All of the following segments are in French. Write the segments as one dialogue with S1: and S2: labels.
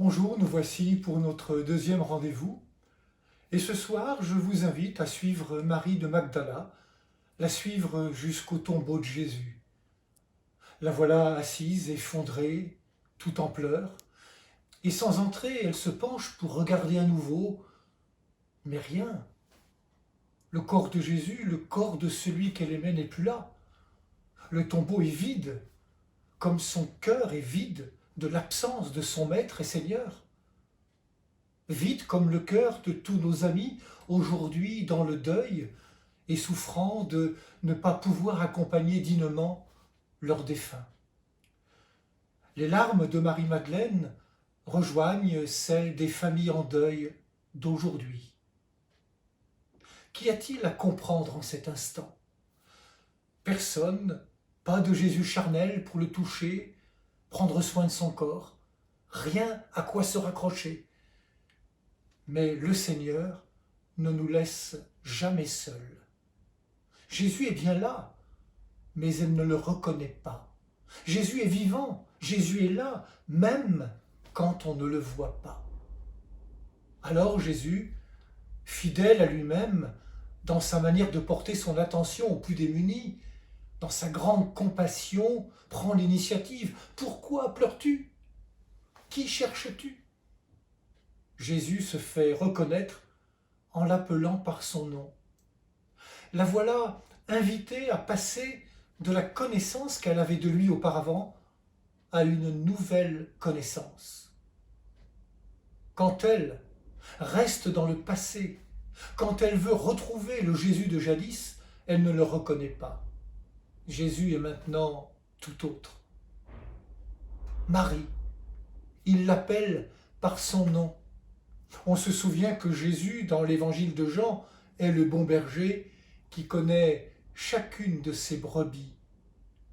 S1: Bonjour, nous voici pour notre deuxième rendez-vous. Et ce soir, je vous invite à suivre Marie de Magdala, la suivre jusqu'au tombeau de Jésus. La voilà assise, effondrée, tout en pleurs, et sans entrer, elle se penche pour regarder à nouveau, mais rien. Le corps de Jésus, le corps de celui qu'elle aimait n'est plus là. Le tombeau est vide, comme son cœur est vide de l'absence de son Maître et Seigneur. Vide comme le cœur de tous nos amis aujourd'hui dans le deuil et souffrant de ne pas pouvoir accompagner dignement leurs défunts. Les larmes de Marie-Madeleine rejoignent celles des familles en deuil d'aujourd'hui. Qu'y a-t-il à comprendre en cet instant? Personne, pas de Jésus charnel pour le toucher, prendre soin de son corps, rien à quoi se raccrocher. Mais le Seigneur ne nous laisse jamais seuls. Jésus est bien là, mais elle ne le reconnaît pas. Jésus est vivant, Jésus est là, même quand on ne le voit pas. Alors Jésus, fidèle à lui-même, dans sa manière de porter son attention aux plus démunis, dans sa grande compassion, prend l'initiative. Pourquoi pleures-tu? Qui cherches-tu? Jésus se fait reconnaître en l'appelant par son nom. La voilà invitée à passer de la connaissance qu'elle avait de lui auparavant à une nouvelle connaissance. Quand elle reste dans le passé, quand elle veut retrouver le Jésus de jadis, elle ne le reconnaît pas. Jésus est maintenant tout autre. Marie, il l'appelle par son nom. On se souvient que Jésus, dans l'évangile de Jean, est le bon berger qui connaît chacune de ses brebis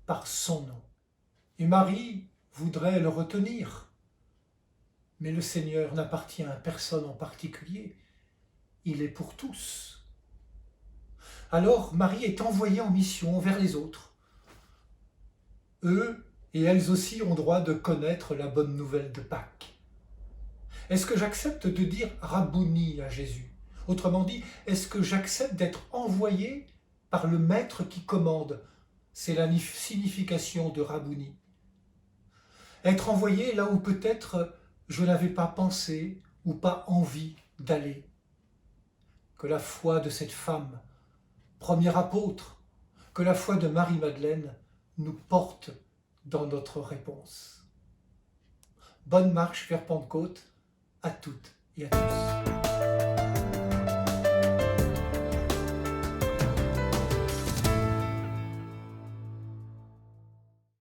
S1: par son nom. Et Marie voudrait le retenir. Mais le Seigneur n'appartient à personne en particulier. Il est pour tous. Alors Marie est envoyée en mission vers les autres. Eux et elles aussi ont droit de connaître la bonne nouvelle de Pâques. Est-ce que j'accepte de dire Rabbouni à Jésus? Autrement dit, est-ce que j'accepte d'être envoyé par le Maître qui commande? C'est la signification de Rabbouni. Être envoyé là où peut-être je n'avais pas pensé ou pas envie d'aller. Que la foi de cette femme, première apôtre, que la foi de Marie-Madeleine nous porte dans notre réponse. Bonne marche vers Pentecôte à toutes et à tous.